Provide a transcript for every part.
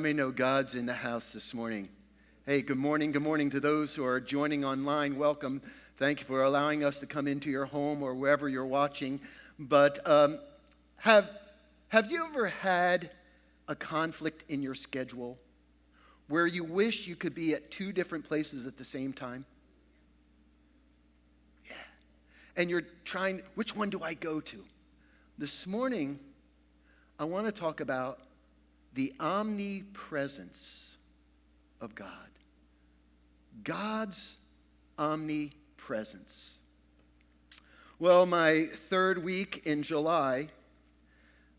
May know God's in the house this morning. Hey, good morning. Good morning to those who are joining online. Welcome. Thank you for allowing us to come into your home or wherever you're watching. But have you ever had a conflict in your schedule where you wish you could be at two different places at the same time? Yeah. And you're trying, which one do I go to? This morning, I want to talk about the omnipresence of God. God's omnipresence. Well, my third week in July,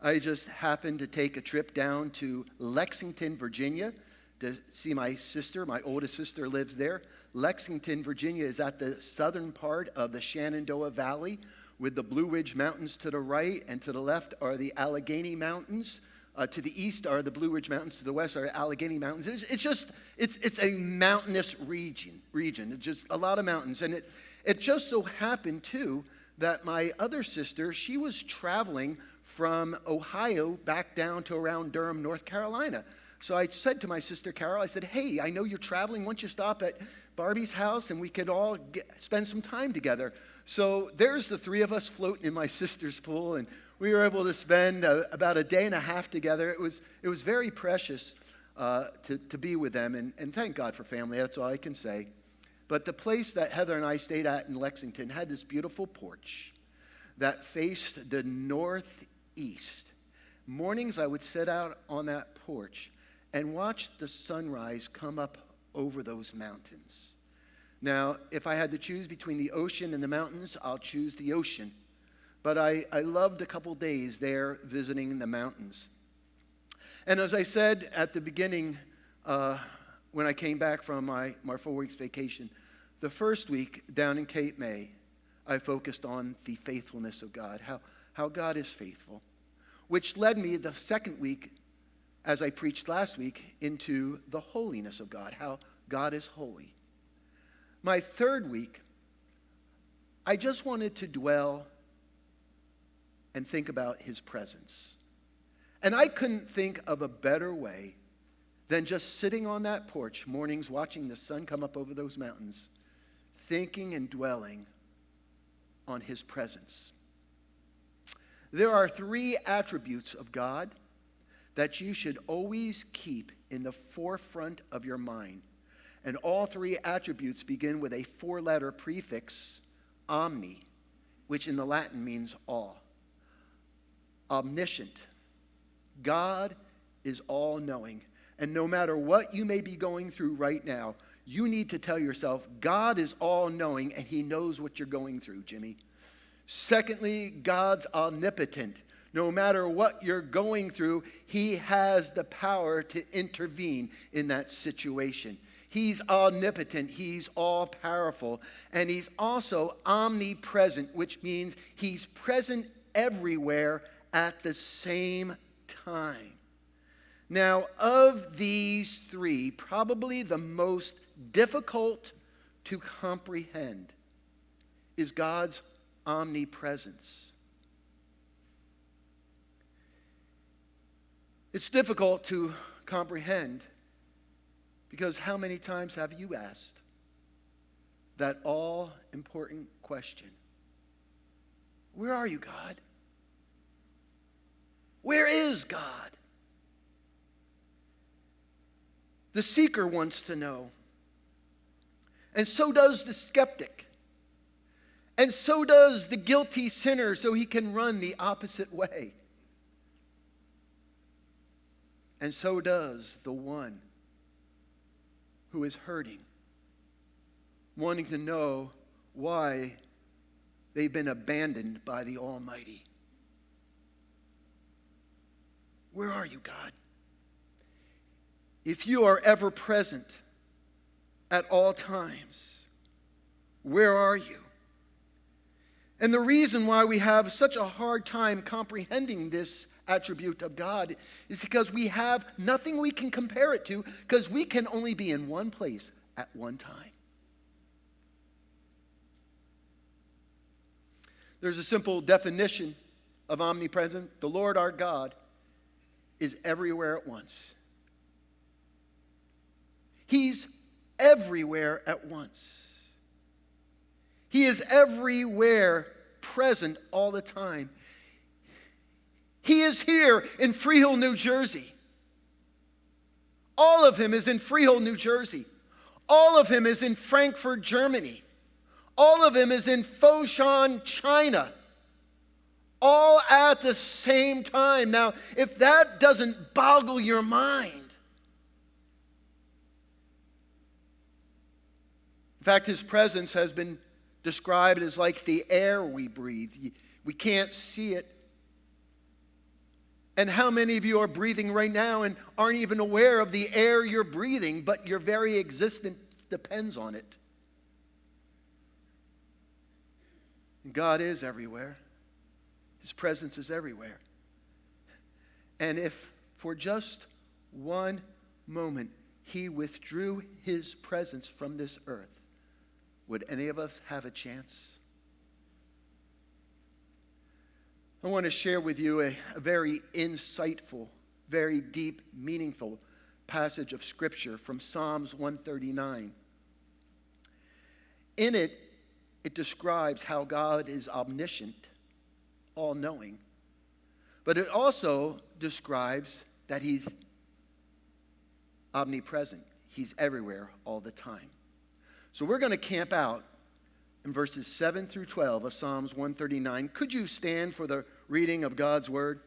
I just happened to take a trip down to Lexington, Virginia, to see my sister. My oldest sister lives there. Lexington, Virginia is at the southern part of the Shenandoah Valley, with the Blue Ridge Mountains to the right, and to the left are the Allegheny Mountains. To the east are the Blue Ridge Mountains. To the west are Allegheny Mountains. It's a mountainous region. It's just a lot of mountains. And it just so happened, too, that my other sister, she was traveling from Ohio back down to around Durham, North Carolina. So I said to my sister, Carol, I said, hey, I know you're traveling. Why don't you stop at Barbie's house and we could all spend some time together? So there's the three of us floating in my sister's pool, and we were able to spend about a day and a half together. It was very precious to be with them, and thank God for family. That's all I can say. But the place that Heather and I stayed at in Lexington had this beautiful porch that faced the northeast. Mornings I would sit out on that porch and watch the sunrise come up over those mountains. Now, if I had to choose between the ocean and the mountains, I'll choose the ocean. But I loved a couple days there visiting the mountains. And as I said at the beginning, when I came back from my 4 weeks vacation, the first week down in Cape May, I focused on the faithfulness of God, how God is faithful, which led me the second week, as I preached last week, into the holiness of God, how God is holy. My third week, I just wanted to dwell and think about his presence. And I couldn't think of a better way than just sitting on that porch mornings watching the sun come up over those mountains, thinking and dwelling on his presence. There are three attributes of God that you should always keep in the forefront of your mind. And all three attributes begin with a four-letter prefix, omni, which in the Latin means all. Omniscient. God is all-knowing. And no matter what you may be going through right now, you need to tell yourself, God is all-knowing and he knows what you're going through, Jimmy. Secondly, God's omnipotent. No matter what you're going through, he has the power to intervene in that situation. He's omnipotent, he's all-powerful, and he's also omnipresent, which means he's present everywhere at the same time. Now, of these three, probably the most difficult to comprehend is God's omnipresence. It's difficult to comprehend because how many times have you asked that all-important question? Where are you, God? Where is God? The seeker wants to know. And so does the skeptic. And so does the guilty sinner, so he can run the opposite way. And so does the one who is hurting, wanting to know why they've been abandoned by the Almighty. Where are you, God? If you are ever present at all times, where are you? And the reason why we have such a hard time comprehending this attribute of God is because we have nothing we can compare it to, because we can only be in one place at one time. There's a simple definition of omnipresent. The Lord our God is everywhere at once. He's everywhere at once. He is everywhere present all the time. He is here in Freehold, New Jersey. All of him is in Freehold, New Jersey. All of him is in Frankfurt, Germany. All of him is in Foshan, China. All at the same time. Now, if that doesn't boggle your mind. In fact, his presence has been described as like the air we breathe. We can't see it. And how many of you are breathing right now and aren't even aware of the air you're breathing, but your very existence depends on it? God is everywhere. His presence is everywhere. And if for just one moment he withdrew his presence from this earth, would any of us have a chance? I want to share with you a very insightful, very deep, meaningful passage of Scripture from Psalms 139. In it, it describes how God is omniscient, all-knowing. But it also describes that he's omnipresent. He's everywhere all the time. So we're going to camp out in verses 7 through 12 of Psalms 139. Could you stand for the reading of God's word?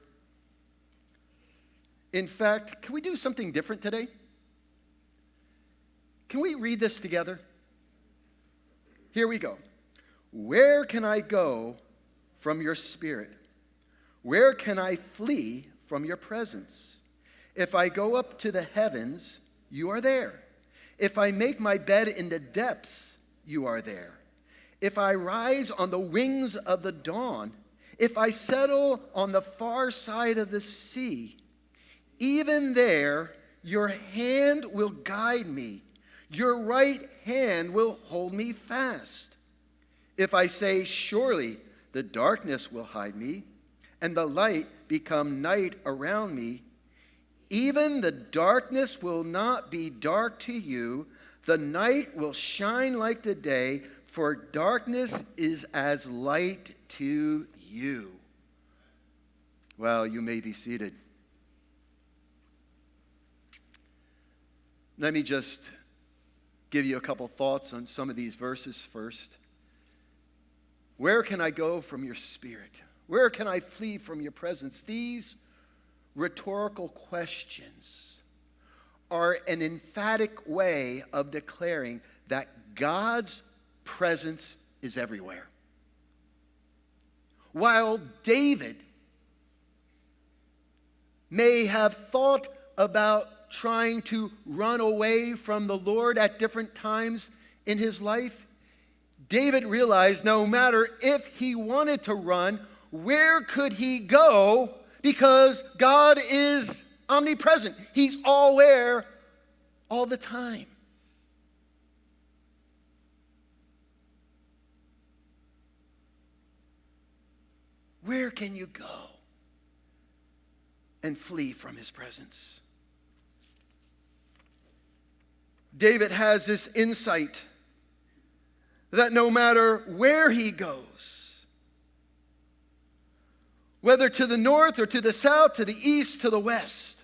In fact, can we do something different today? Can we read this together? Here we go. Where can I go from your spirit? Where can I flee from your presence? If I go up to the heavens, you are there. If I make my bed in the depths, you are there. If I rise on the wings of the dawn, if I settle on the far side of the sea, even there your hand will guide me. Your right hand will hold me fast. If I say, surely the darkness will hide me, and the light become night around me, even the darkness will not be dark to you. The night will shine like the day, for darkness is as light to you. Well, you may be seated. Let me just give you a couple thoughts on some of these verses first. Where can I go from your spirit? Where can I flee from your presence? These rhetorical questions are an emphatic way of declaring that God's presence is everywhere. While David may have thought about trying to run away from the Lord at different times in his life, David realized no matter if he wanted to run, where could he go? Because God is omnipresent. He's all-aware all the time. Where can you go and flee from his presence? David has this insight that no matter where he goes, whether to the north or to the south, to the east, to the west,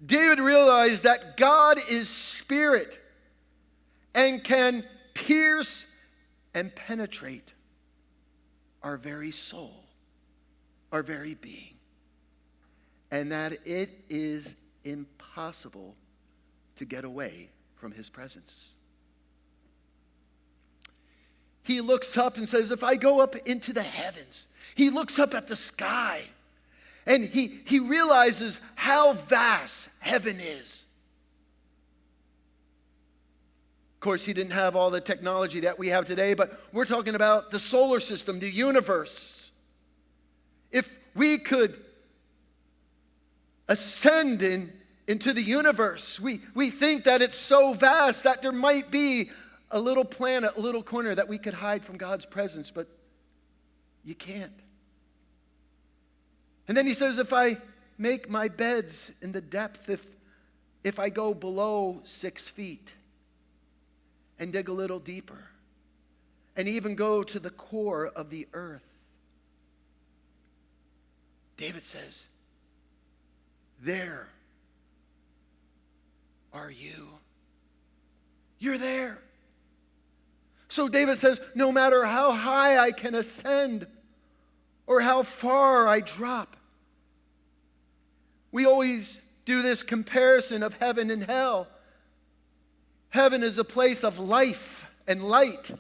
David realized that God is spirit and can pierce and penetrate our very soul, our very being, and that it is impossible to get away from his presence. He looks up and says, if I go up into the heavens, he looks up at the sky and he realizes how vast heaven is. Of course, he didn't have all the technology that we have today, but we're talking about the solar system, the universe. If we could ascend into the universe, we think that it's so vast that there might be a little planet, a little corner that we could hide from God's presence, but you can't. And then he says, if I make my beds in the depth, if if I go below 6 feet and dig a little deeper and even go to the core of the earth, David says, there are you. You're there. So David says, no matter how high I can ascend or how far I drop. We always do this comparison of heaven and hell. Heaven is a place of life and light.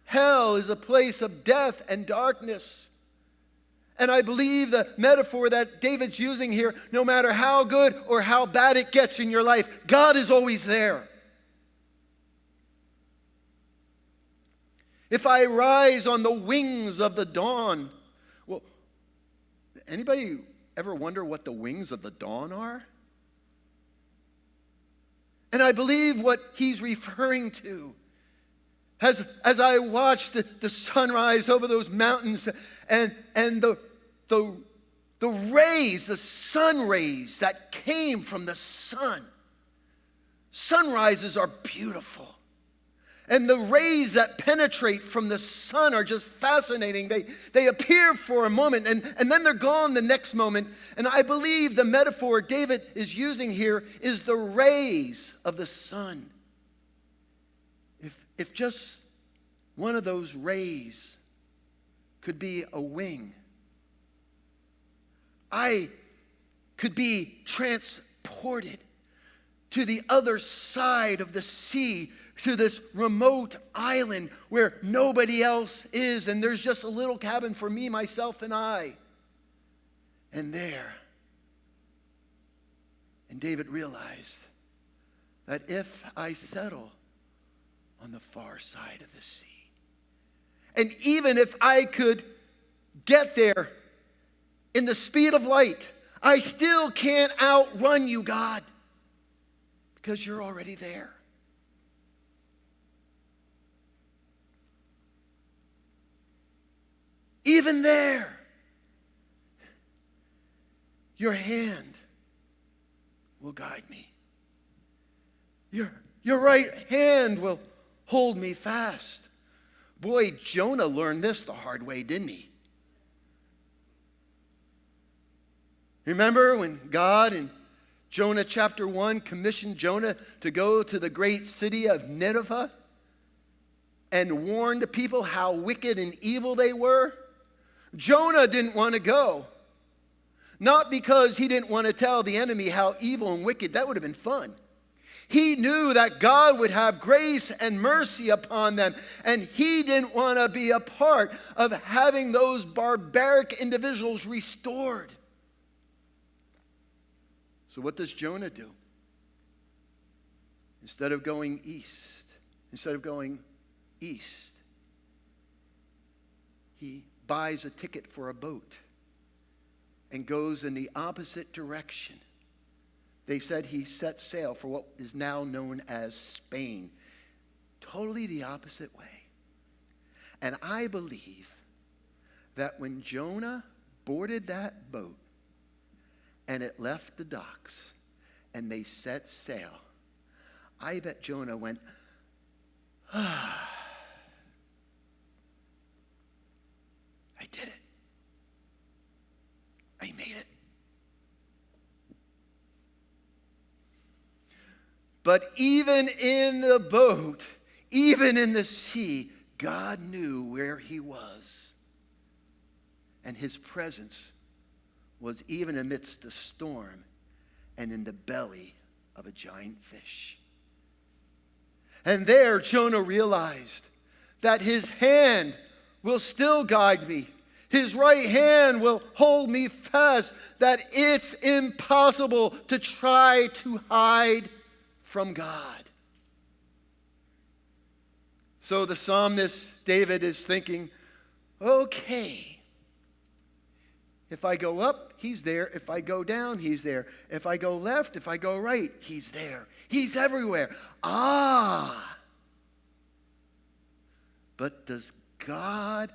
Hell is a place of death and darkness. And I believe the metaphor that David's using here, no matter how good or how bad it gets in your life, God is always there. If I rise on the wings of the dawn, well, anybody ever wonder what the wings of the dawn are? And I believe what he's referring to, as I watch the sunrise over those mountains and the rays, the sun rays that came from the sun. Sunrises are beautiful. And the rays that penetrate from the sun are just fascinating. They appear for a moment and then they're gone the next moment. And I believe the metaphor David is using here is the rays of the sun. If just one of those rays could be a wing, I could be transported to the other side of the sea, to this remote island where nobody else is, and there's just a little cabin for me, myself, and I. And there, and David realized that if I settle on the far side of the sea, and even if I could get there in the speed of light, I still can't outrun you, God, because you're already there. Even there, your hand will guide me. Your right hand will hold me fast. Boy, Jonah learned this the hard way, didn't he? Remember when God in Jonah chapter 1 commissioned Jonah to go to the great city of Nineveh and warn the people how wicked and evil they were? Jonah didn't want to go. Not because he didn't want to tell the enemy how evil and wicked. That would have been fun. He knew that God would have grace and mercy upon them, and he didn't want to be a part of having those barbaric individuals restored. So what does Jonah do? Instead of going east, he buys a ticket for a boat and goes in the opposite direction. They said he set sail for what is now known as Spain. Totally the opposite way. And I believe that when Jonah boarded that boat and it left the docks and they set sail, I bet Jonah went, I did it. I made it. But even in the boat, even in the sea, God knew where he was. And his presence was even amidst the storm and in the belly of a giant fish. And there Jonah realized that his hand will still guide me. His right hand will hold me fast, that it's impossible to try to hide from God. So the psalmist David is thinking, okay, if I go up, he's there. If I go down, he's there. If I go left, if I go right, he's there. He's everywhere. But does God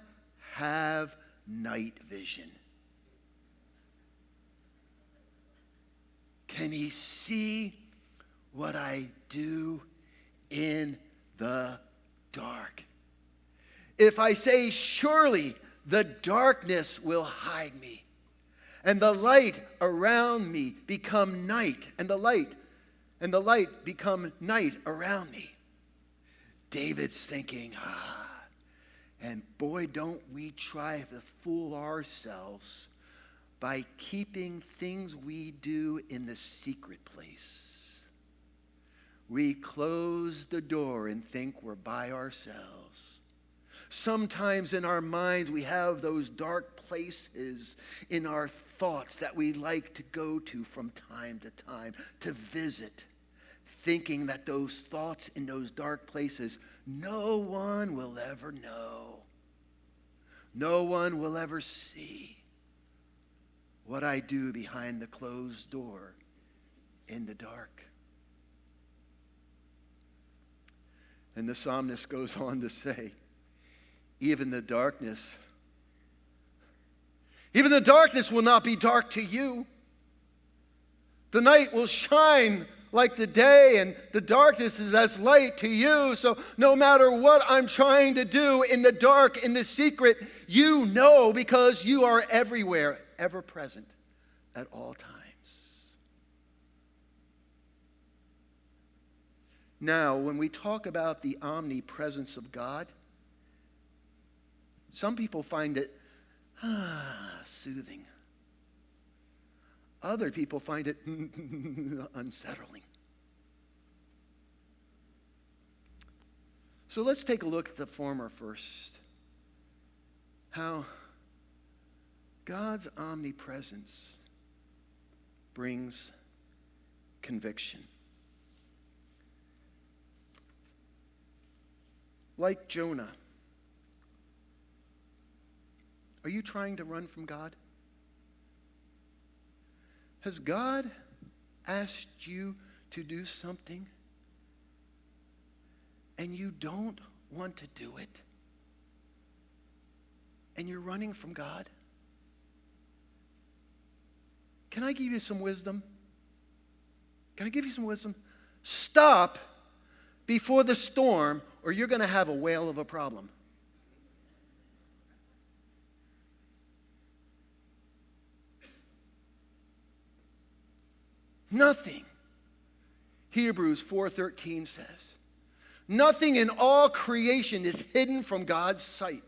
have night vision? Can he see what I do in the dark. If I say, surely the darkness will hide me, and the light around me become night, and the light become night around me. David's thinking, and boy, don't we try to fool ourselves by keeping things we do in the secret place. We close the door and think we're by ourselves. Sometimes in our minds we have those dark places in our thoughts that we like to go to from time to time, to visit, thinking that those thoughts in those dark places, no one will ever know. No one will ever see what I do behind the closed door in the dark. And the psalmist goes on to say, even the darkness will not be dark to you. The night will shine like the day, and the darkness is as light to you. So no matter what I'm trying to do in the dark, in the secret, you know, because you are everywhere, ever present at all times. Now, when we talk about the omnipresence of God, some people find it soothing. Other people find it unsettling. So let's take a look at the former first. How God's omnipresence brings conviction. Like Jonah, are you trying to run from God? Has God asked you to do something and you don't want to do it? And you're running from God? Can I give you some wisdom? Can I give you some wisdom? Stop before the storm, or you're going to have a whale of a problem. Nothing, Hebrews 4:13 says, nothing in all creation is hidden from God's sight.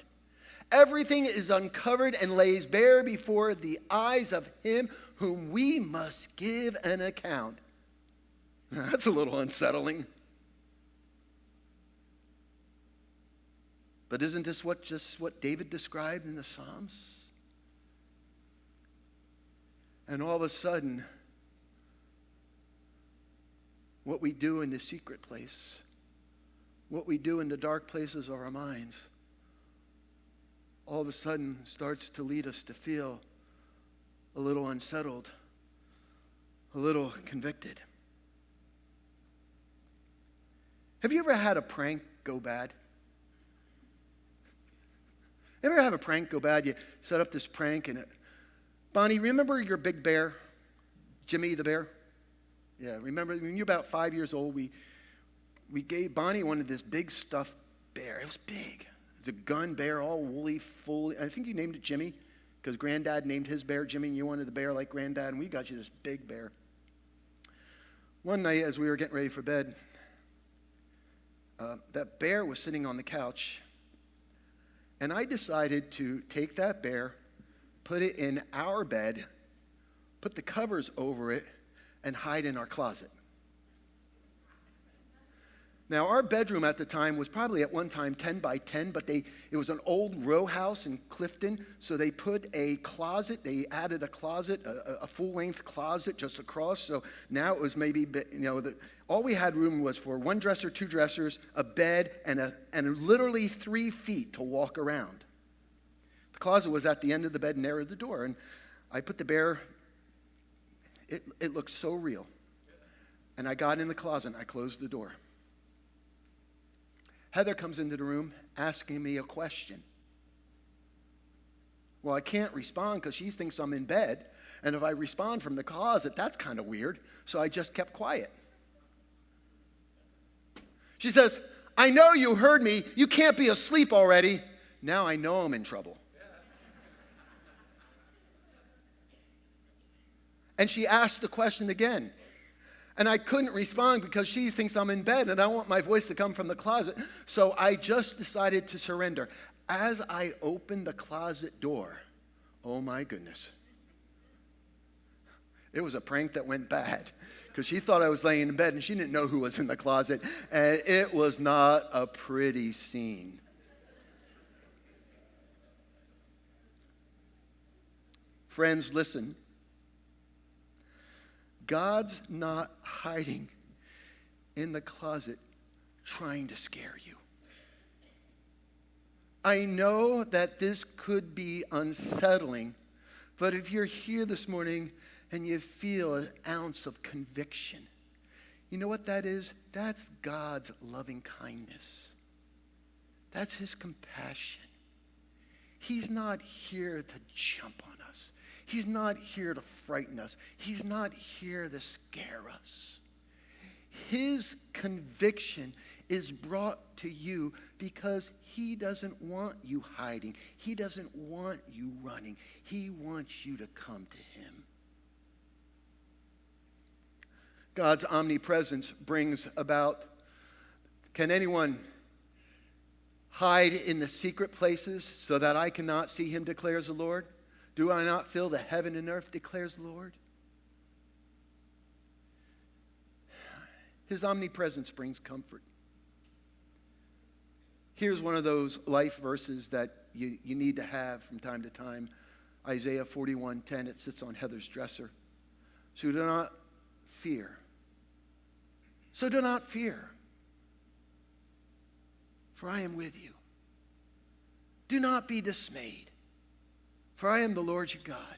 Everything is uncovered and lays bare before the eyes of him whom we must give an account. That's a little unsettling. But isn't this just what David described in the Psalms? And all of a sudden, what we do in the secret place, what we do in the dark places of our minds, all of a sudden starts to lead us to feel a little unsettled, a little convicted. Have you ever had a prank go bad? Ever have a prank go bad? You set up this prank and Bonnie, remember your big bear? Jimmy the bear? Yeah, remember when you're about 5 years old, we gave Bonnie wanted this big stuffed bear. It was big. It's a gun bear, all woolly, full. I think you named it Jimmy because Granddad named his bear Jimmy, and you wanted the bear like Granddad, and we got you this big bear. One night as we were getting ready for bed, that bear was sitting on the couch, and I decided to take that bear, put it in our bed, put the covers over it, and hide in our closet. Now, our bedroom at the time was probably at one time 10 by 10, but it was an old row house in Clifton, so they put a closet, they added a closet, a full-length closet just across, so now it was maybe, all we had room was for one dresser, two dressers, a bed, and literally 3 feet to walk around. The closet was at the end of the bed and near the door, and I put the bear, it looked so real, and I got in the closet and I closed the door. Heather comes into the room asking me a question. Well, I can't respond because she thinks I'm in bed. And if I respond from the closet, that's kind of weird. So I just kept quiet. She says, I know you heard me. You can't be asleep already. Now I know I'm in trouble. And she asked the question again. And I couldn't respond because she thinks I'm in bed and I want my voice to come from the closet. So I just decided to surrender. As I opened the closet door, oh my goodness. It was a prank that went bad because she thought I was laying in bed and she didn't know who was in the closet. And it was not a pretty scene. Friends, listen. God's not hiding in the closet trying to scare you. I know that this could be unsettling, but if you're here this morning and you feel an ounce of conviction, you know what that is? That's God's loving kindness. That's his compassion. He's not here to jump on us. He's not here to frighten us. He's not here to scare us. His conviction is brought to you because he doesn't want you hiding. He doesn't want you running. He wants you to come to him. God's omnipresence brings about, can anyone hide in the secret places so that I cannot see him, declares the Lord? Do I not fill the heaven and earth, declares the Lord? His omnipresence brings comfort. Here's one of those life verses that you need to have from time to time. Isaiah 41:10, it sits on Heather's dresser. So do not fear. So do not fear, for I am with you. Do not be dismayed, for I am the Lord your God.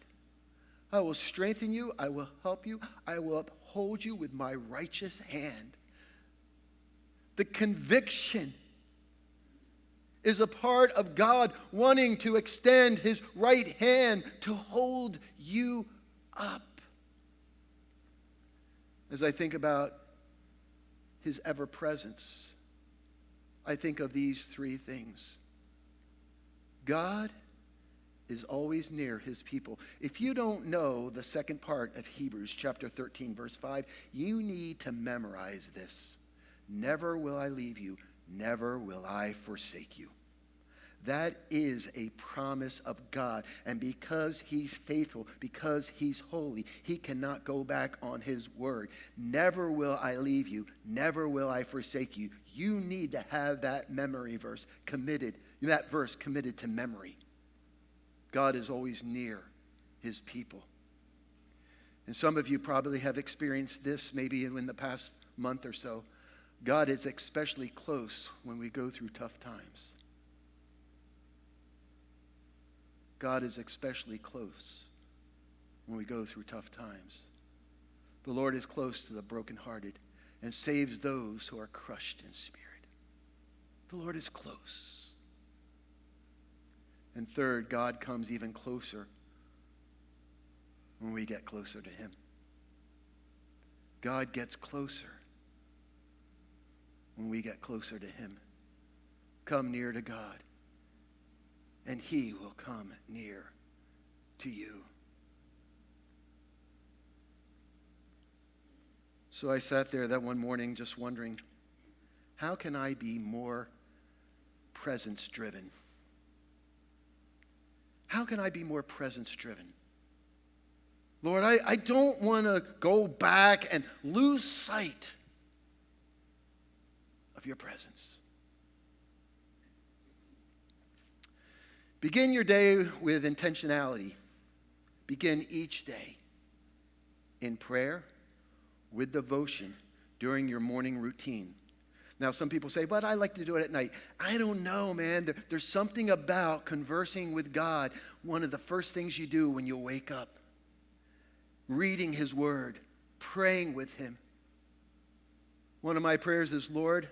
I will strengthen you. I will help you. I will uphold you with my righteous hand. The conviction is a part of God wanting to extend his right hand to hold you up. As I think about his ever-presence, I think of these three things. God is always near his people. If you don't know the second part of Hebrews chapter 13, verse 5, you need to memorize this. Never will I leave you. Never will I forsake you. That is a promise of God. And because he's faithful, because he's holy, he cannot go back on his word. Never will I leave you. Never will I forsake you. You need to have that memory verse committed, that verse committed to memory. God is always near his people. And some of you probably have experienced this maybe in the past month or so. God is especially close when we go through tough times. God is especially close when we go through tough times. The Lord is close to the brokenhearted and saves those who are crushed in spirit. The Lord is close. And third, God comes even closer when we get closer to him. God gets closer when we get closer to him. Come near to God, and he will come near to you. So I sat there that one morning just wondering, how can I be more presence-driven? How can I be more presence-driven? Lord, I don't want to go back and lose sight of your presence. Begin your day with intentionality. Begin each day in prayer, with devotion, during your morning routine. Now, some people say, but I like to do it at night. I don't know, man. There's something about conversing with God, one of the first things you do when you wake up. Reading his word, praying with him. One of my prayers is, Lord,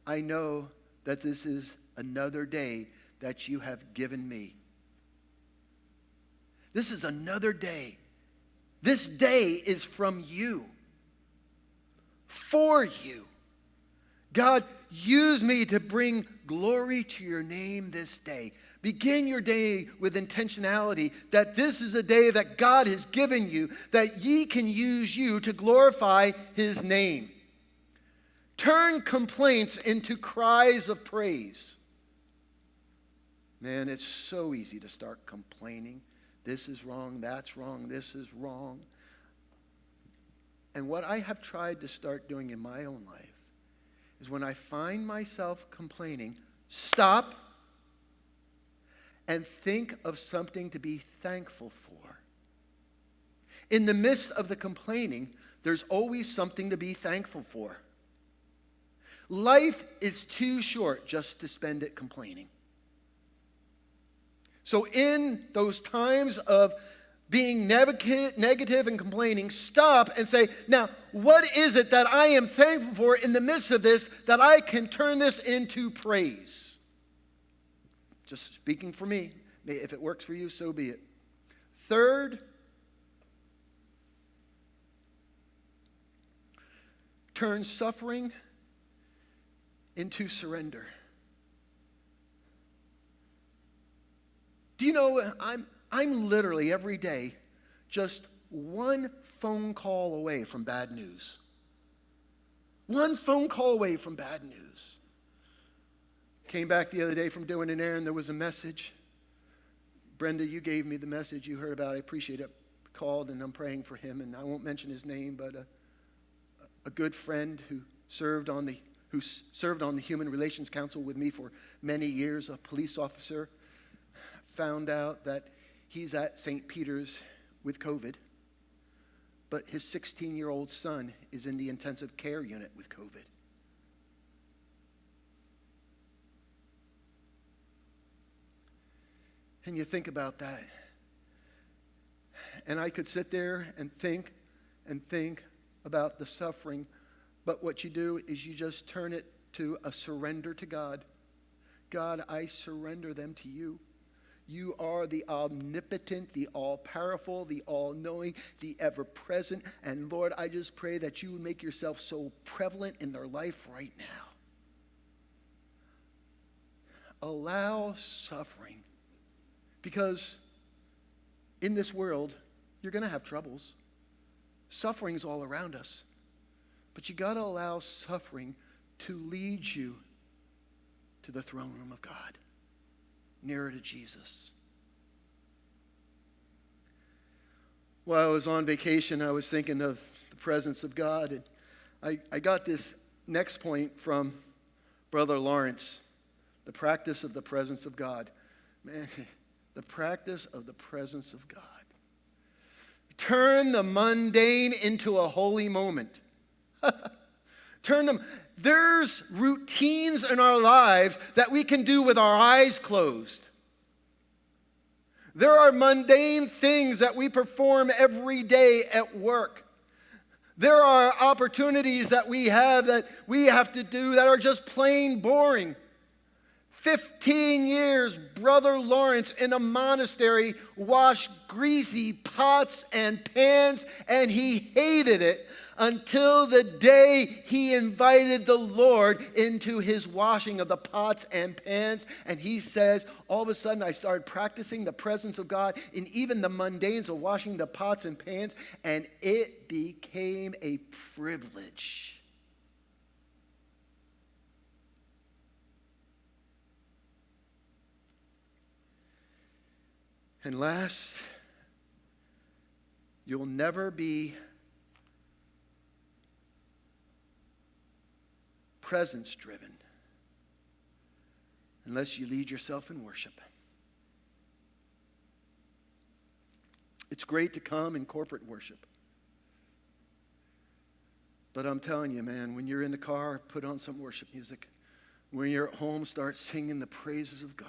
I know that this is another day that you have given me. This is another day. This day is from you, for you. God, use me to bring glory to your name this day. Begin your day with intentionality that this is a day that God has given you, that ye can use you to glorify his name. Turn complaints into cries of praise. Man, it's so easy to start complaining. This is wrong, that's wrong, this is wrong. And what I have tried to start doing in my own life is when I find myself complaining, stop and think of something to be thankful for. In the midst of the complaining, there's always something to be thankful for. Life is too short just to spend it complaining. So in those times of being negative and complaining, stop and say, now, what is it that I am thankful for in the midst of this that I can turn this into praise? Just speaking for me. If it works for you, so be it. Third, turn suffering into surrender. Do you know, I'm literally every day just one phone call away from bad news. One phone call away from bad news. Came back the other day from doing an errand. There was a message. Brenda, you gave me the message you heard about. I appreciate it. Called, and I'm praying for him. And I won't mention his name, but a good friend who served on the Human Relations Council with me for many years, a police officer, found out that he's at St. Peter's with COVID, but his 16-year-old son is in the intensive care unit with COVID. And you think about that. And I could sit there and think about the suffering, but what you do is you just turn it to a surrender to God. God, I surrender them to you. You are the omnipotent, the all-powerful, the all-knowing, the ever-present. And Lord, I just pray that you would make yourself so prevalent in their life right now. Allow suffering. Because in this world, you're going to have troubles. Suffering's all around us. But you got to allow suffering to lead you to the throne room of God, nearer to Jesus. While I was on vacation, I was thinking of the presence of God. And I got this next point from Brother Lawrence, the practice of the presence of God. Man, the practice of the presence of God. Turn the mundane into a holy moment. There's routines in our lives that we can do with our eyes closed. There are mundane things that we perform every day at work. There are opportunities that we have to do that are just plain boring. 15 years, Brother Lawrence in a monastery washed greasy pots and pans, and he hated it until the day he invited the Lord into his washing of the pots and pans. And he says, all of a sudden I started practicing the presence of God in even the mundanes of washing the pots and pans, and it became a privilege. And last, you'll never be presence-driven unless you lead yourself in worship. It's great to come in corporate worship. But I'm telling you, man, when you're in the car, put on some worship music. When you're at home, start singing the praises of God.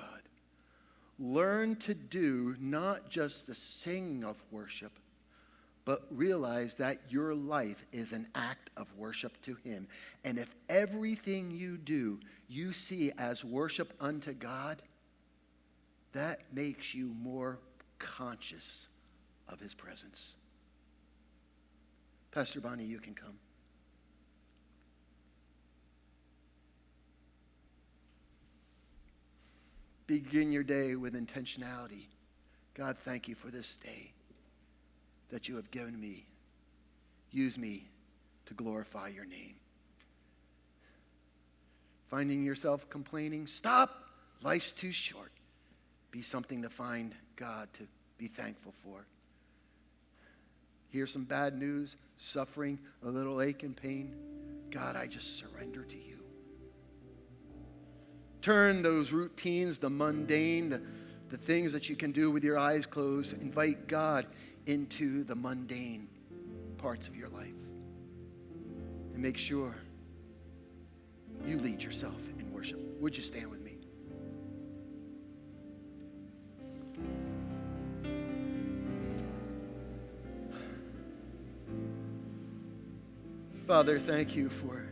Learn to do not just the singing of worship, but realize that your life is an act of worship to him. And if everything you do, you see as worship unto God, that makes you more conscious of his presence. Pastor Bonnie, you can come. begin your day with intentionality. God, thank you for this day that you have given me. Use me to glorify your name. Finding yourself complaining, stop. Life's too short. Be something to find God to be thankful for. Hear some bad news, suffering, a little ache and pain. God, I just surrender to you. Turn those routines, the mundane, the things that you can do with your eyes closed, invite God into the mundane parts of your life. And make sure you lead yourself in worship. Would you stand with me? Father, thank you for